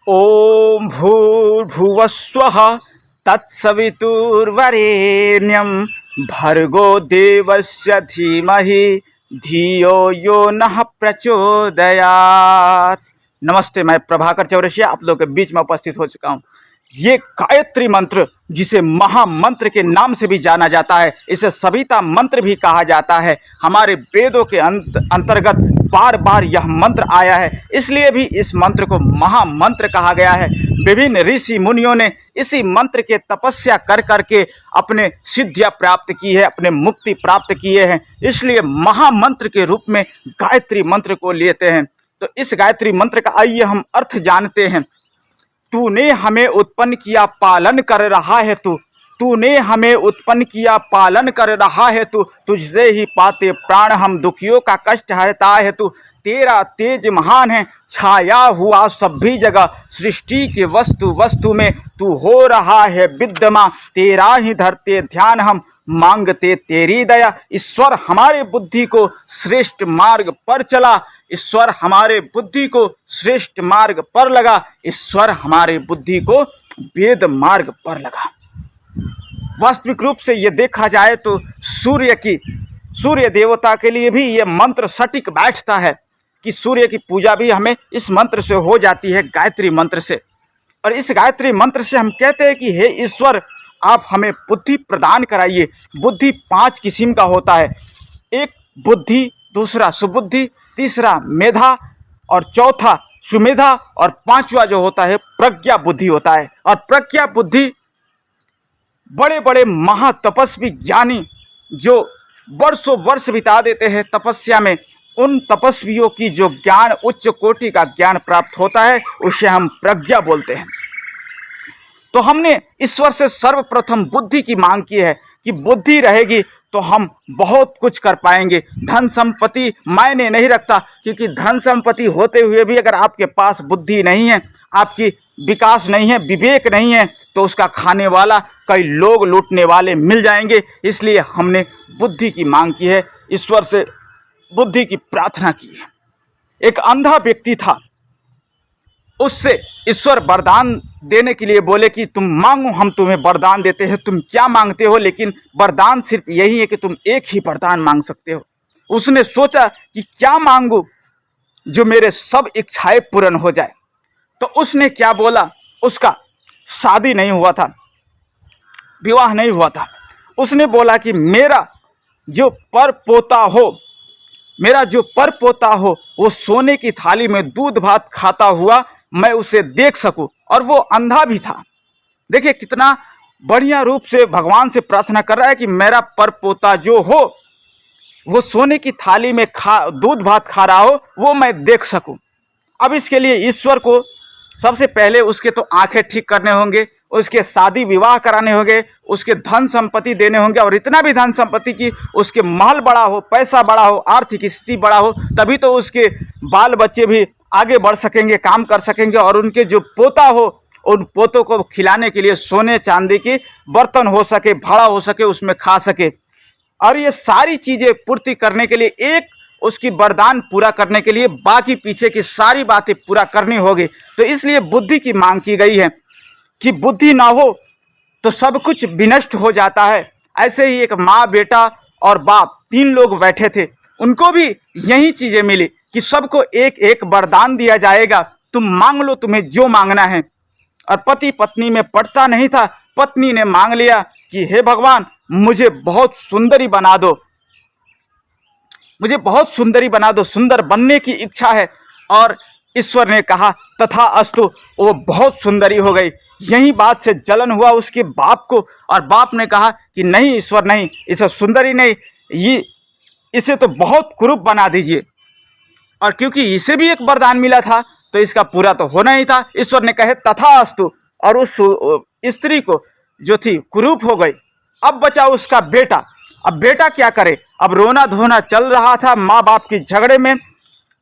ओम भूर्भुवस्वः तत्सवितुर्वरेण्यं भर्गो देवस्य धीमहि धियो यो नः प्रचोदयात्। नमस्ते, मैं प्रभाकर चौरसिया आप लोगों के बीच में उपस्थित हो चुका हूँ। ये गायत्री मंत्र, जिसे महामंत्र के नाम से भी जाना जाता है, इसे सविता मंत्र भी कहा जाता है। हमारे वेदों के अंतर्गत बार बार यह मंत्र आया है, इसलिए भी इस मंत्र को महामंत्र कहा गया है। विभिन्न ऋषि मुनियों ने इसी मंत्र के तपस्या कर करके अपने सिद्धियां प्राप्त की है, अपने मुक्ति प्राप्त किए हैं, इसलिए महामंत्र के रूप में गायत्री मंत्र को लेते हैं। तो इस गायत्री मंत्र का आइए हम अर्थ जानते हैं। तूने हमें उत्पन्न किया, पालन कर रहा है तूने हमें उत्पन्न किया, पालन कर रहा है तुझसे ही पाते प्राण हम, दुखियों का कष्ट हरता है तेरा तेज महान है, छाया हुआ सभी जगह, सृष्टि के वस्तु वस्तु में तू हो रहा है विद्यमान, तेरा ही धरते ध्यान हम, मांगते तेरी दया। ईश्वर हमारे बुद्धि को श्रेष्ठ मार्ग पर चला, ईश्वर हमारे बुद्धि को श्रेष्ठ मार्ग पर लगा, ईश्वर हमारे बुद्धि को वेद मार्ग पर लगा। वास्तविक रूप से ये देखा जाए तो सूर्य देवता के लिए भी ये मंत्र सटीक बैठता है कि सूर्य की पूजा भी हमें इस मंत्र से हो जाती है, गायत्री मंत्र से। और इस गायत्री मंत्र से हम कहते हैं कि हे ईश्वर, आप हमें बुद्धि प्रदान कराइए। बुद्धि 5 किस्म का होता है। एक बुद्धि, दूसरा सुबुद्धि, तीसरा मेधा, और चौथा सुमेधा, और 5वां जो होता है प्रज्ञा बुद्धि होता है। और प्रज्ञा बुद्धि बड़े बड़े महातपस्वी ज्ञानी जो वर्षों वर्ष बिता देते हैं तपस्या में, उन तपस्वियों की जो ज्ञान, उच्च कोटि का ज्ञान प्राप्त होता है, उसे हम प्रज्ञा बोलते हैं। तो हमने ईश्वर से सर्वप्रथम बुद्धि की मांग की है कि बुद्धि रहेगी तो हम बहुत कुछ कर पाएंगे। धन संपत्ति मायने नहीं रखता, क्योंकि धन संपत्ति होते हुए भी अगर आपके पास बुद्धि नहीं है, आपकी विकास नहीं है, विवेक नहीं है, तो उसका खाने वाला कई लोग, लूटने वाले मिल जाएंगे। इसलिए हमने बुद्धि की मांग की है, ईश्वर से बुद्धि की प्रार्थना की है। एक अंधा व्यक्ति था, उससे ईश्वर वरदान देने के लिए बोले कि तुम मांगो, हम तुम्हें वरदान देते हैं, तुम क्या मांगते हो, लेकिन वरदान सिर्फ यही है कि तुम एक ही वरदान मांग सकते हो। उसने सोचा कि क्या मांगू जो मेरे सब इच्छाएं पूर्ण हो जाए। तो उसने क्या बोला, उसका शादी नहीं हुआ था, विवाह नहीं हुआ था। उसने बोला कि मेरा जो पर पोता हो वो सोने की थाली में दूध भात खाता हुआ मैं उसे देख सकूं। और वो अंधा भी था। देखिए कितना बढ़िया रूप से भगवान से प्रार्थना कर रहा है कि मेरा पर पोता जो हो वो सोने की थाली में दूध भात खा रहा हो, वो मैं देख सकूं। अब इसके लिए ईश्वर को सबसे पहले उसके तो आंखें ठीक करने होंगे, उसके शादी विवाह कराने होंगे, उसके धन संपत्ति देने होंगे, और इतना भी धन संपत्ति कि उसके महल बड़ा हो, पैसा बड़ा हो, आर्थिक स्थिति बड़ा हो, तभी तो उसके बाल बच्चे भी आगे बढ़ सकेंगे, काम कर सकेंगे। और उनके जो पोता हो, उन पोतों को खिलाने के लिए सोने चांदी के बर्तन हो सके, भाड़ा हो सके, उसमें खा सके। और ये सारी चीज़ें पूर्ति करने के लिए, एक उसकी वरदान पूरा करने के लिए बाकी पीछे की सारी बातें पूरा करनी होगी। तो इसलिए बुद्धि की मांग की गई है कि बुद्धि ना हो तो सब कुछ विनष्ट हो जाता है। ऐसे ही एक माँ, बेटा और बाप 3 लोग बैठे थे, उनको भी यही चीज़ें मिली कि सबको एक एक वरदान दिया जाएगा, तुम मांग लो, तुम्हें जो मांगना है। और पति पत्नी में पड़ता नहीं था। पत्नी ने मांग लिया कि हे भगवान, मुझे बहुत सुंदरी बना दो, मुझे बहुत सुंदरी बना दो, सुंदर बनने की इच्छा है। और ईश्वर ने कहा तथा अस्तु, वो बहुत सुंदरी हो गई। यही बात से जलन हुआ उसके बाप को, और बाप ने कहा कि नहीं ईश्वर, नहीं, इसे सुंदरी नहीं, इसे तो बहुत कुरूप बना दीजिए। और क्योंकि इसे भी एक वरदान मिला था तो इसका पूरा तो होना ही था। ईश्वर ने कहे तथा अस्तु, और उस स्त्री को जो थी कुरूप हो गई। अब बचा उसका बेटा। अब बेटा क्या करे, अब रोना धोना चल रहा था माँ बाप के झगड़े में।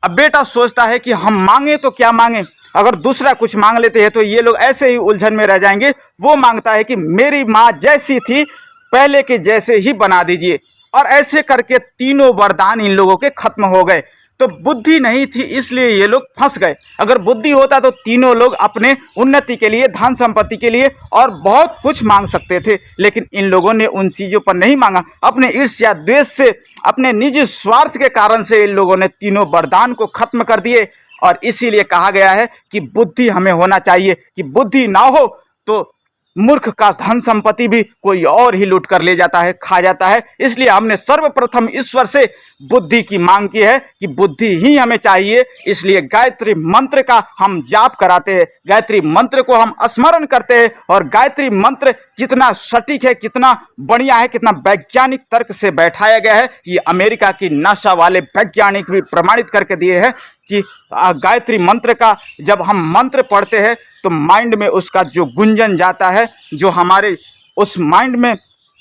अब बेटा सोचता है कि हम मांगे तो क्या मांगे, अगर दूसरा कुछ मांग लेते हैं तो ये लोग ऐसे ही उलझन में रह जाएंगे। वो मांगता है कि मेरी माँ जैसी थी पहले के जैसे ही बना दीजिए। और ऐसे करके तीनों वरदान इन लोगों के खत्म हो गए। तो बुद्धि नहीं थी, इसलिए ये लोग फंस गए। अगर बुद्धि होता तो तीनों लोग अपने उन्नति के लिए, धन संपत्ति के लिए और बहुत कुछ मांग सकते थे, लेकिन इन लोगों ने उन चीज़ों पर नहीं मांगा। अपने ईर्ष्या, द्वेष से, अपने निजी स्वार्थ के कारण से इन लोगों ने तीनों वरदान को खत्म कर दिए। और इसीलिए कहा गया है कि बुद्धि हमें होना चाहिए, कि बुद्धि ना हो तो मूर्ख का धन संपत्ति भी कोई और ही लूट कर ले जाता है, खा जाता है। इसलिए हमने सर्वप्रथम ईश्वर से बुद्धि की मांग की है कि बुद्धि ही हमें चाहिए। इसलिए गायत्री मंत्र का हम जाप कराते हैं, गायत्री मंत्र को हम स्मरण करते हैं। और गायत्री मंत्र कितना सटीक है, कितना बढ़िया है, कितना वैज्ञानिक तर्क से बैठाया गया है, ये अमेरिका की नासा वाले वैज्ञानिक भी प्रमाणित करके दिए हैं कि गायत्री मंत्र का जब हम मंत्र पढ़ते हैं तो माइंड में उसका जो गुंजन जाता है, जो हमारे उस माइंड में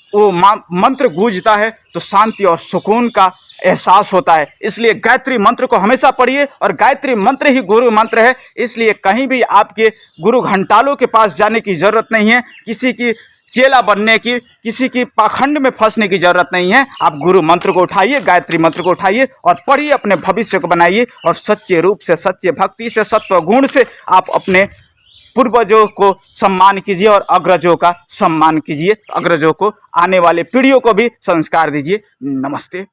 वो मंत्र गूंजता है, तो शांति और सुकून का एहसास होता है। इसलिए गायत्री मंत्र को हमेशा पढ़िए, और गायत्री मंत्र ही गुरु मंत्र है। इसलिए कहीं भी आपके गुरु घंटालों के पास जाने की ज़रूरत नहीं है, किसी की चेला बनने की, किसी की पाखंड में फंसने की जरूरत नहीं है। आप गुरु मंत्र को उठाइए, गायत्री मंत्र को उठाइए और पढ़िए, अपने भविष्य को बनाइए, और सच्चे रूप से, सच्चे भक्ति से, सत्व गुण से आप अपने पूर्वजों को सम्मान कीजिए और अग्रजों का सम्मान कीजिए। अग्रजों को, आने वाले पीढ़ियों को भी संस्कार दीजिए। नमस्ते।